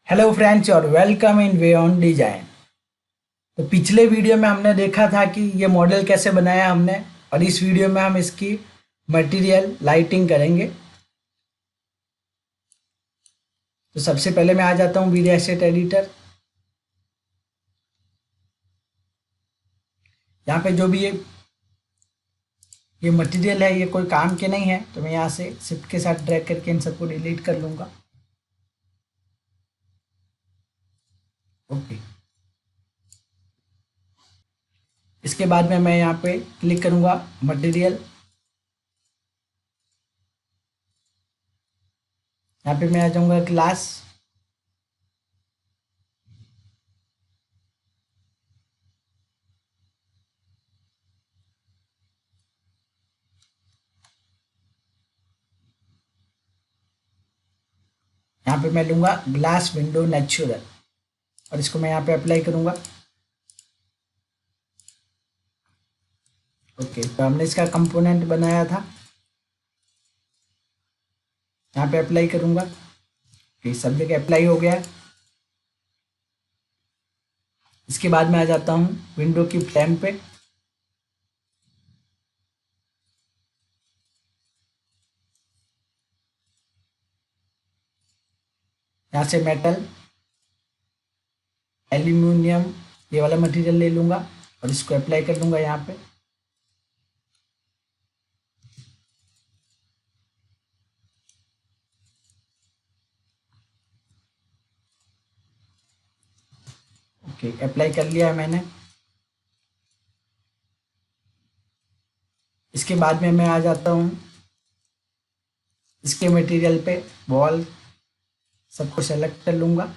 Hello friends और welcome in way on design. तो पिछले वीडियो में हमने देखा था कि ये मॉडल कैसे बनाया हमने, और इस वीडियो में हम इसकी मटेरियल लाइटिंग करेंगे। तो सबसे पहले मैं आ जाता हूँ वीडियो एसेट एडिटर। यहाँ पे जो भी ये मटेरियल है ये कोई काम के नहीं है, तो मैं यहाँ से शिफ्ट के साथ ड्रैग करके इन सबको डिलीट कर लूँगा। ओके, इसके बाद में मैं यहाँ पे क्लिक करूँगा मटेरियल। यहाँ पे मैं आ जाऊँगा क्लास। यहाँ पे मैं लूँगा ग्लास विंडो नेचुरल और इसको मैं यहाँ पे अप्लाई करूँगा। ओके, तो हमने इसका कंपोनेंट बनाया था, यहाँ पे अप्लाई करूँगा। ओके, सब जगह अप्लाई हो गया। इसके बाद मैं आ जाता हूँ विंडो की फ्लेम पे। यहाँ से मेटल, एल्यूमिनियम, ये वाला मटेरियल ले लूँगा और इसको अप्लाई कर दूँगा यहाँ पे। ओके, अप्लाई कर लिया है मैंने। इसके बाद में मैं आ जाता हूँ इसके मटेरियल पे, वॉल सबको सेलेक्ट कर लूँगा।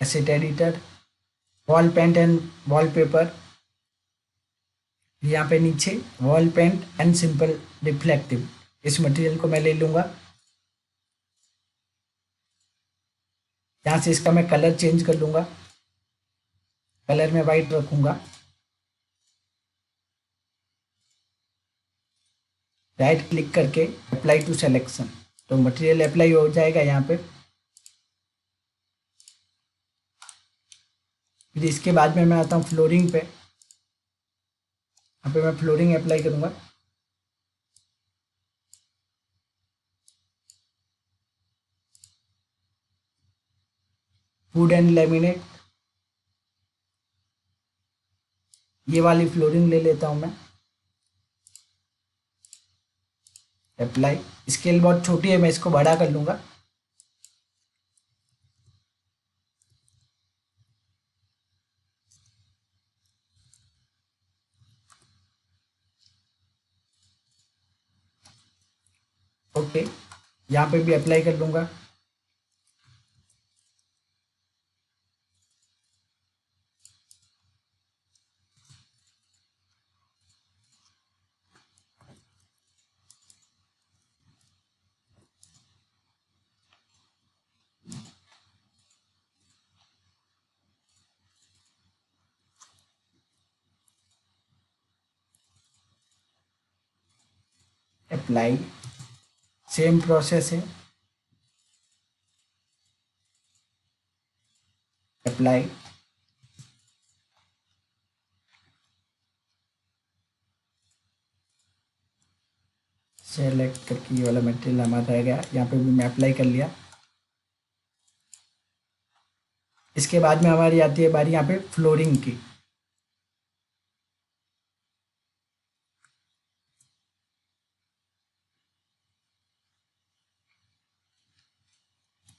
Asset editor, wall paint and wallpaper, यहाँ पे नीचे wall paint and simple reflective, इस मटेरियल को मैं ले लूँगा। यहाँ से इसका मैं कलर चेंज कर लूँगा, कलर में वाइट रखूँगा। राइट क्लिक करके अप्लाई टू सिलेक्शन, तो मटेरियल अप्लाई हो जाएगा यहाँ पे। फिर इसके बाद में मैं आता हूँ फ्लोरिंग पे। यहाँ पे मैं फ्लोरिंग अप्लाई करूँगा। वुड एंड लेमिनेट, ये वाली फ्लोरिंग ले लेता हूँ मैं। अप्लाई, स्केल बहुत छोटी है, मैं इसको बड़ा कर लूँगा। ओके, यहाँ पे भी अप्लाई कर लूँगा। अप्लाई, सेम प्रोसेस है। अप्लाई, सेलेक्ट करके ये वाला मटेरियल हमारा रह गया, यहाँ पे भी मैं अप्लाई कर लिया। इसके बाद में हमारी आती है बारी यहाँ पे फ्लोरिंग की।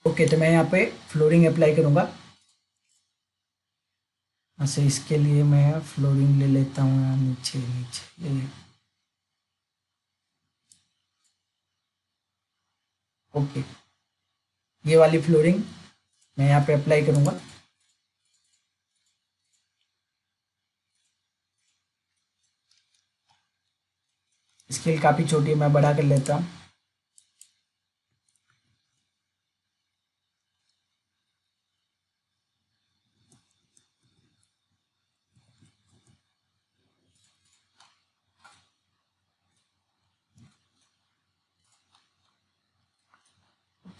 ओके, तो मैं यहाँ पे फ्लोरिंग अप्लाई करूँगा। अच्छा, इसके लिए मैं फ्लोरिंग ले लेता हूँ, यहाँ नीचे नीचे ये। ओके, ये वाली फ्लोरिंग मैं यहाँ पे अप्लाई करूँगा। स्केल काफ़ी छोटी है, मैं बड़ा कर लेता हूँ।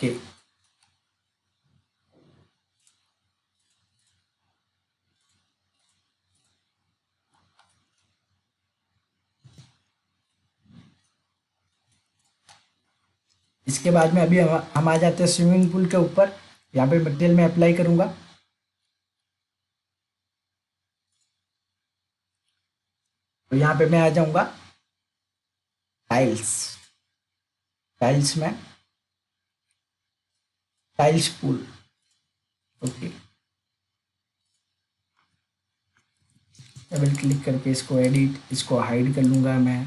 ओके, इसके बाद में अभी हम आ जाते हैं स्विमिंग पूल के ऊपर। यहाँ पे मटेरियल में अप्लाई करूँगा। तो यहाँ पे मैं आ जाऊँगा टाइल्स, टाइल्स में tiles pool. Okay, double click करके इसको एडिट, इसको हाइड कर लूँगा मैं।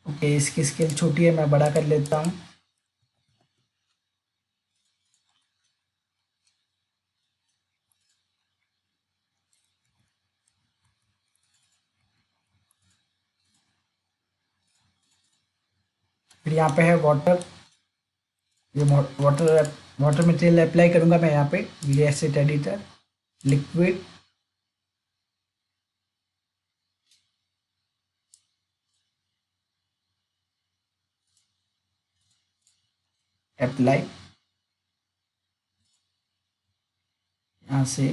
ओके, इसकी स्केल छोटी है, मैं बड़ा कर लेता हूँ। फिर यहाँ पे है वाटर, ये वाटर वाटर मटेरियल अप्लाई करूँगा मैं यहाँ पे। Video asset editor, liquid, apply, यहाँ से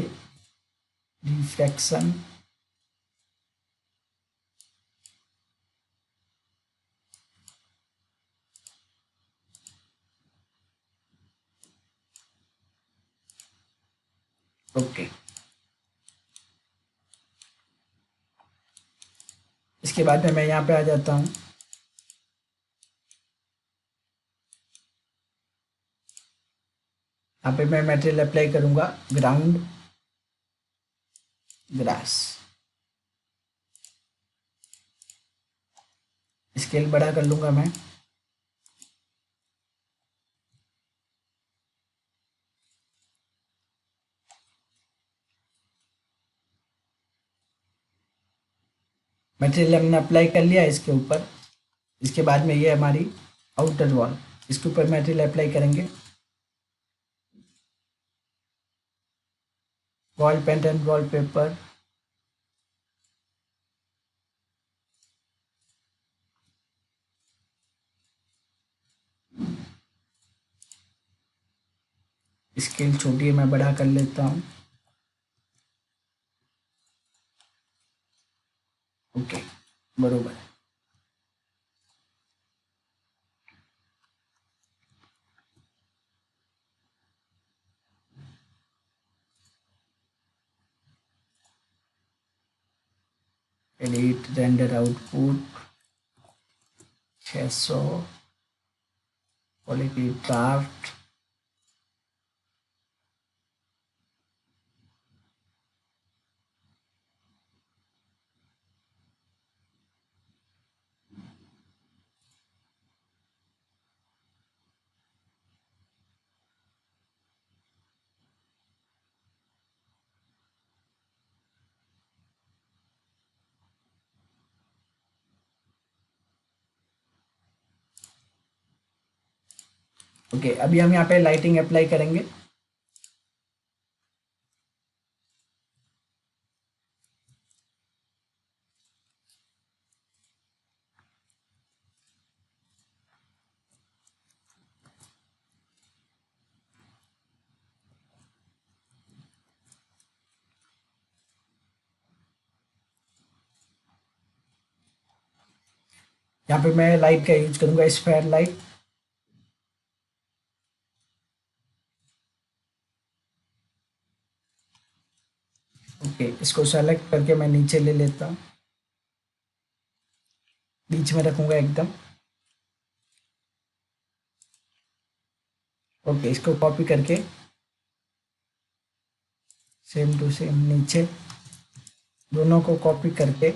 रिफ्लेक्शन, ओके। इसके बाद में मैं यहाँ पे आ जाता हूँ। यहाँ पे मैं मटेरियल अप्लाई करूँगा ग्राउंड ग्रास, स्केल बड़ा कर लूँगा मैं। मटेरियल हमने अप्लाई कर लिया है इसके ऊपर। इसके बाद में ये हमारी आउटर वॉल, इसके ऊपर मटेरियल अप्लाई करेंगे। Wall paint and wall paper, scale छोटी है, मैं बड़ा कर लेता हूँ। ओके, बरोबर है। Edit render output 600, quality draft, okay. अभी हम यहाँ पे लाइटिंग अप्लाई करेंगे। यहाँ पे मैं लाइट का यूज करूंगा, स्फेयर लाइट। ओके, इसको सेलेक्ट करके मैं नीचे ले लेता हूँ, बीच में रखूंगा एकदम। ओके, इसको कॉपी करके सेम टू सेम नीचे, दोनों को कॉपी करके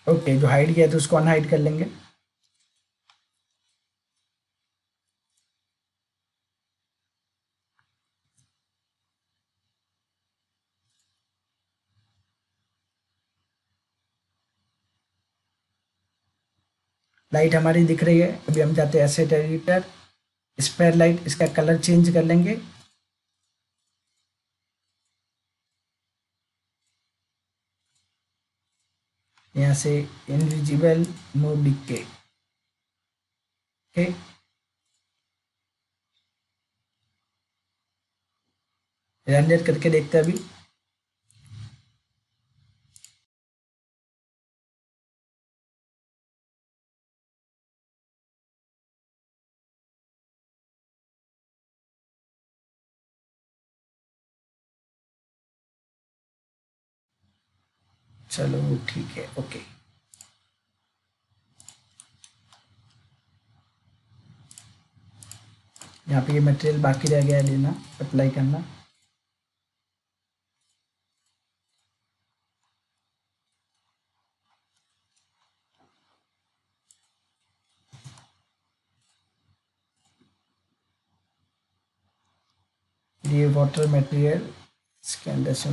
ओके, जो हाइड किया तो उसको अनहाइड कर लेंगे। लाइट हमारी दिख रही है। अभी हम जाते हैं एसेट एडिटर, स्पेयर लाइट, इसका कलर चेंज कर लेंगे। यहाँ से invisible, no decay. Okay, render करके देखते हैं अभी। चलो ठीक है, ओके। यहाँ पे ये मटेरियल बाकी रह गया है लेना, अप्लाई करना। ये वाटर मटेरियल, इसके अंदर से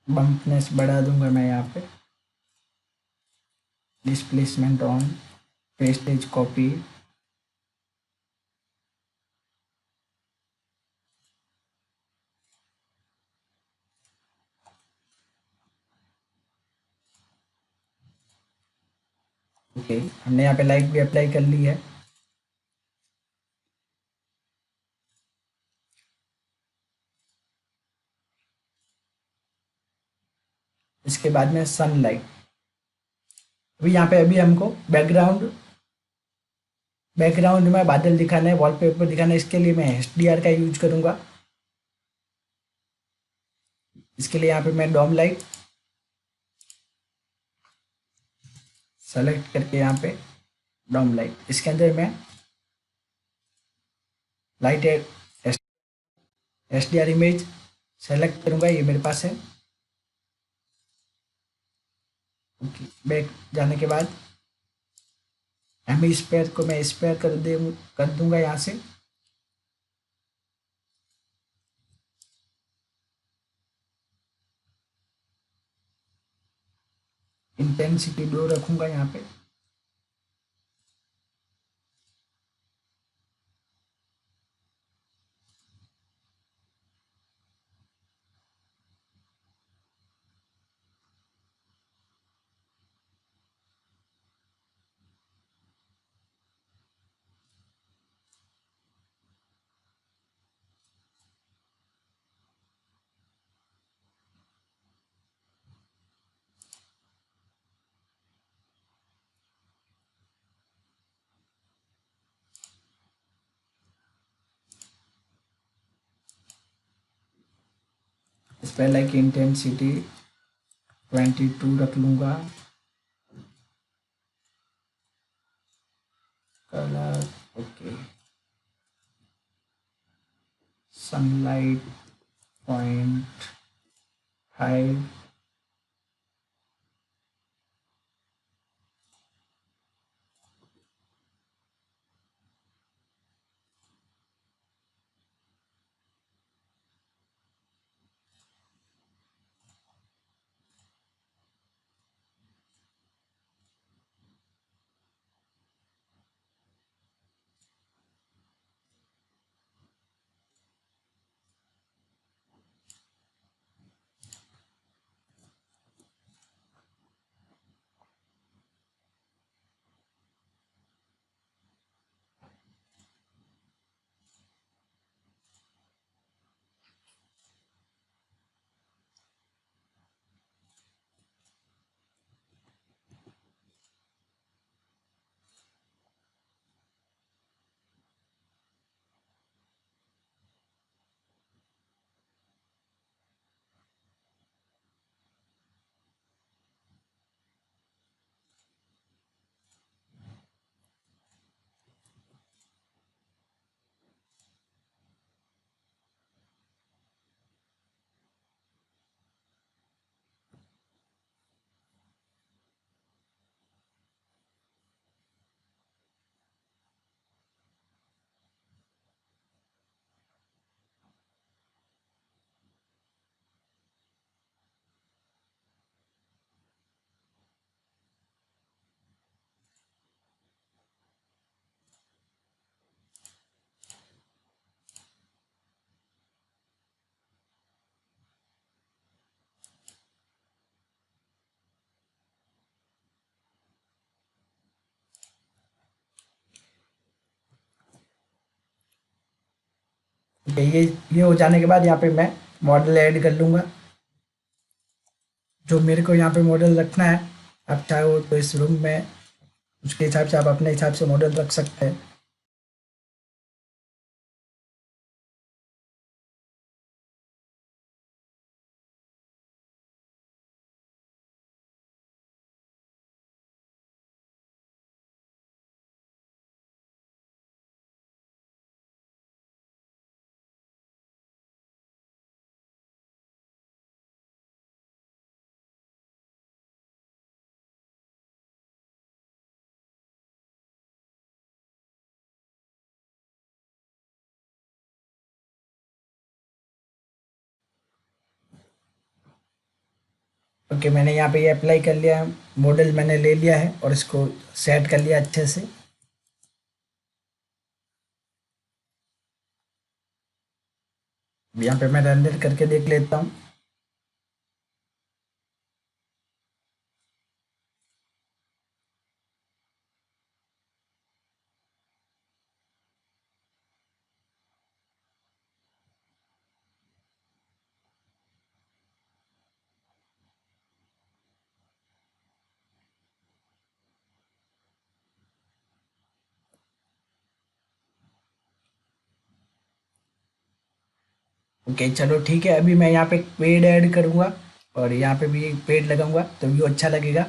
बम्पनेस बढ़ा दूंगा मैं यहाँ पे। Displacement on, wastage copy. Okay, हमने यहाँ पे लाइट भी अप्लाई कर ली है। इसके बाद में सनलाइट। अभी यहाँ पे अभी हमको बैकग्राउंड बैकग्राउंड में बादल दिखाना है, वॉलपेपर दिखाना है। इसके लिए मैं HDR का यूज करूँगा। इसके लिए यहाँ पे मैं डॉम लाइट सेलेक्ट करके यहाँ पे डॉम लाइट, इसके अंदर मैं लाइट HDR इमेज सेलेक्ट करूँगा। ये मेरे पास है। ओके, बैक जाने के बाद एमी स्पेयर को मैं स्पेयर कर दूंगा यहाँ से। इंटेंसिटी 2 रखूंगा यहाँ पे। इस पर लाइक इंटेंसिटी 22 रख लूंगा। Colour okay, sunlight 0.5। ठीक है, ये हो जाने के बाद यहाँ पे मैं मॉडल ऐड कर लूँगा। जो मेरे को यहाँ पे मॉडल रखना है, आप चाहो तो इस रूम में उसके हिसाब से आप अपने हिसाब से मॉडल रख सकते हैं। ओके, मैंने यहाँ पे ये अप्लाई कर लिया है, मॉडल मैंने ले लिया है और इसको सेट कर लिया अच्छे से। यहाँ पे मैं रेंडर करके देख लेता हूँ। ओके चलो ठीक है, अभी मैं यहाँ पे पेड़ ऐड करूँगा और यहाँ पे भी एक पेड़ लगाऊंगा तो व्यू अच्छा लगेगा।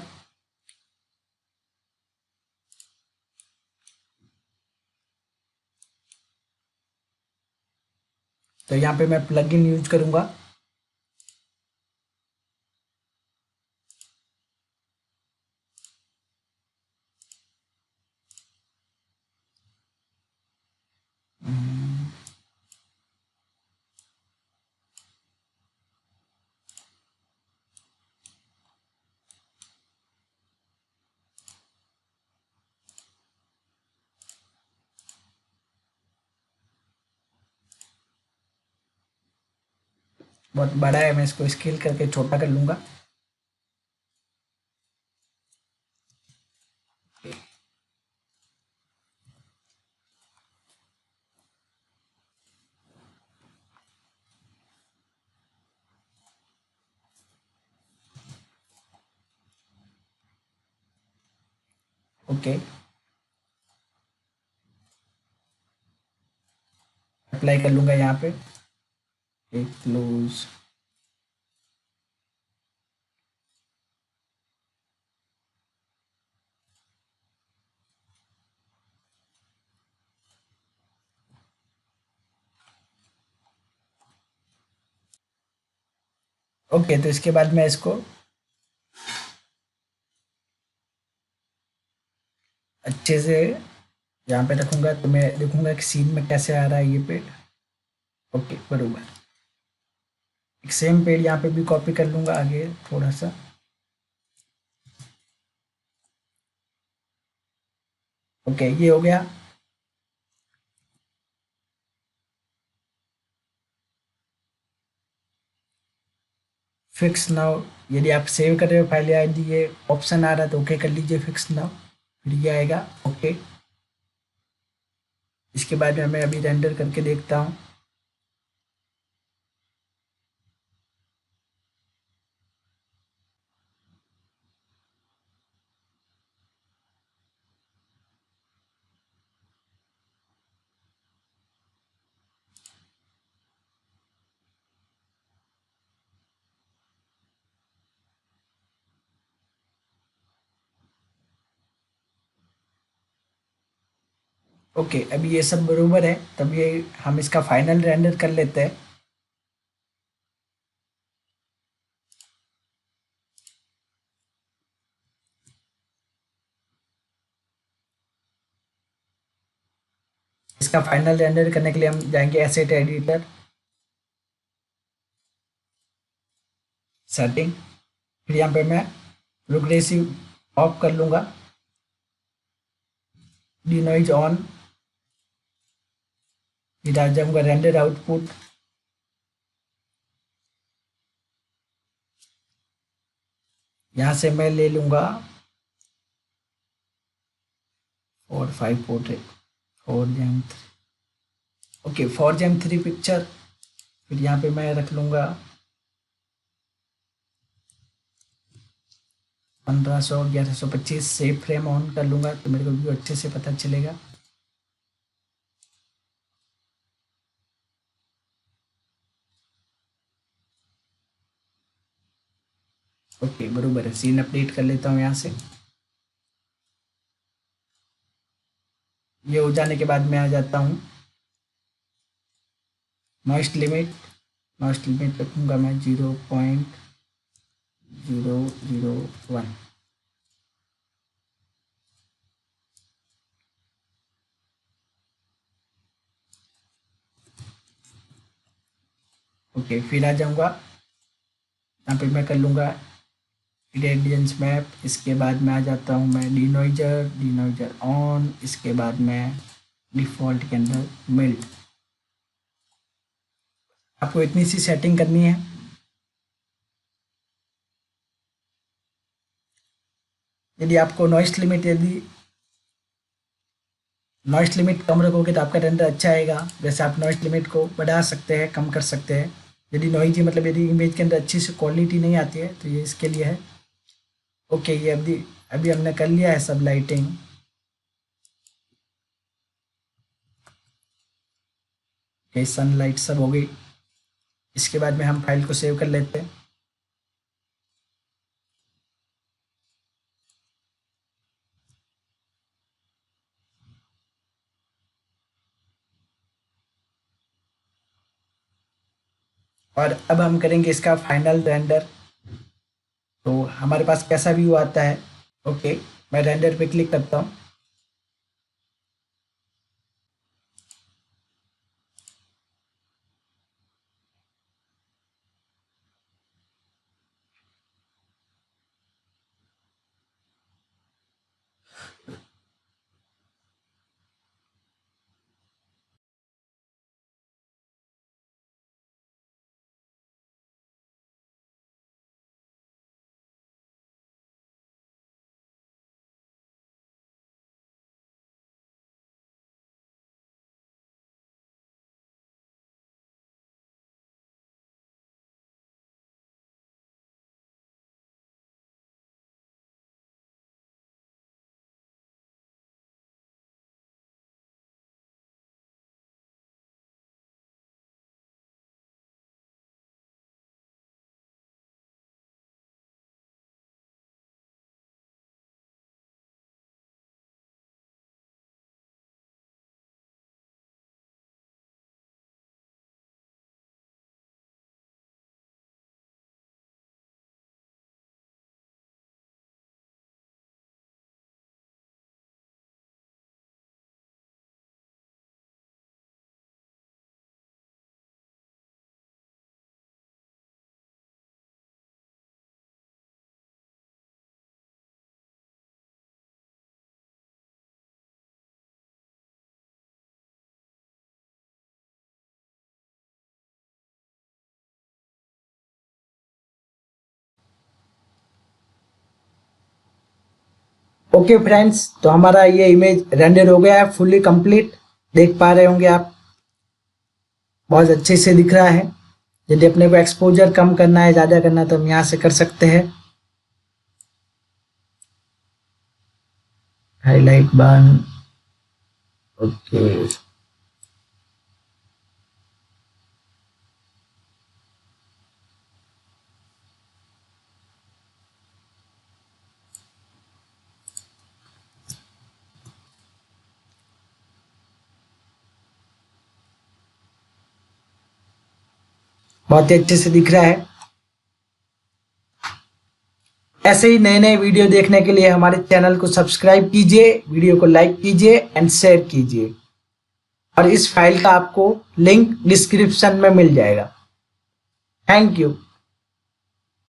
तो यहाँ पे मैं प्लगइन यूज करूँगा। बहुत बड़ा है, मैं इसको स्केल करके छोटा कर लूँगा। ओके, अप्लाई कर लूँगा यहाँ पे एक क्लोज। ओके, तो इसके बाद मैं इसको अच्छे से यहाँ पे रखूँगा तो मैं देखूँगा कि सीन में कैसे आ रहा है ये पेड़। ओके बरोबर, एक सेम पेड़ यहाँ पे भी कॉपी कर लूँगा आगे थोड़ा सा। ओके, ये हो गया। फिक्स नाउ, यदि आप सेव कर रहे हो फाइल या यदि ये ऑप्शन आ रहा है तो ओके कर लीजिए फिक्स नाउ, फिर ये आएगा ओके। इसके बाद में मैं अभी रेंडर करके देखता हूँ। ओके, अभी ये सब बरोबर है, तब ये हम इसका फाइनल रेंडर कर लेते हैं। इसका फाइनल रेंडर करने के लिए हम जाएंगे एसेट एडिटर, सेटिंग, फिर यहाँ पे मैं प्रोग्रेसिव ऑफ कर लूँगा, डिनोइज ऑन, फिर आ जाऊँगा रेंडर आउटपुट। यहाँ से मैं ले लूँगा 4 5 4 4 3। ओके, 4GM3 पिक्चर, फिर यहाँ पे मैं रख लूँगा 1500 1125, सेव फ्रेम ऑन कर लूँगा तो मेरे को व्यू अच्छे से पता चलेगा। ओके बरोबर है, सीन अपडेट कर लेता हूँ यहाँ से। ये हो जाने के बाद मैं आ जाता हूँ नॉइस लिमिट। नॉइस लिमिट रखूँगा मैं 0.001। ओके, फिर आ जाऊँगा यहाँ पे मैं कर लूँगा रेडियंस मैप। इसके बाद मैं आ जाता हूँ मैं डीनोइजर ऑन। इसके बाद मैं डिफ़ॉल्ट के अंदर मेल्ट। आपको इतनी सी सेटिंग करनी है। यदि आपको नॉइस लिमिट कम रखोगे तो आपका रेंडर अच्छा आएगा। वैसे आप नॉइस लिमिट को बढ़ा सकते हैं, कम कर सकते हैं। यदि नॉइजी मतलब यदि इमेज के अंदर अच्छी सी क्वालिटी नहीं आती है तो ये इसके लिए है। ओके, ये अभी हमने कर लिया है सब लाइटिंग। ओके, सनलाइट सब हो गई। इसके बाद में हम फाइल को सेव कर लेते हैं। और अब हम करेंगे इसका फाइनल रेंडर। तो हमारे पास कैसा व्यू आता है। ओके, मैं रेंडर पे क्लिक करता हूँ। ओके फ्रेंड्स, तो हमारा ये इमेज रेंडर हो गया है फुल्ली कंप्लीट। देख पा रहे होंगे आप, बहुत अच्छे से दिख रहा है। यदि अपने को एक्सपोजर कम करना है, ज़्यादा करना है तो हम यहाँ से कर सकते हैं। हाईलाइट बन। ओके, बहुत ही अच्छे से दिख रहा है। ऐसे ही नए नए वीडियो देखने के लिए हमारे चैनल को सब्सक्राइब कीजिए, वीडियो को लाइक कीजिए एंड शेयर कीजिए। और इस फाइल का आपको लिंक डिस्क्रिप्शन में मिल जाएगा। Thank you.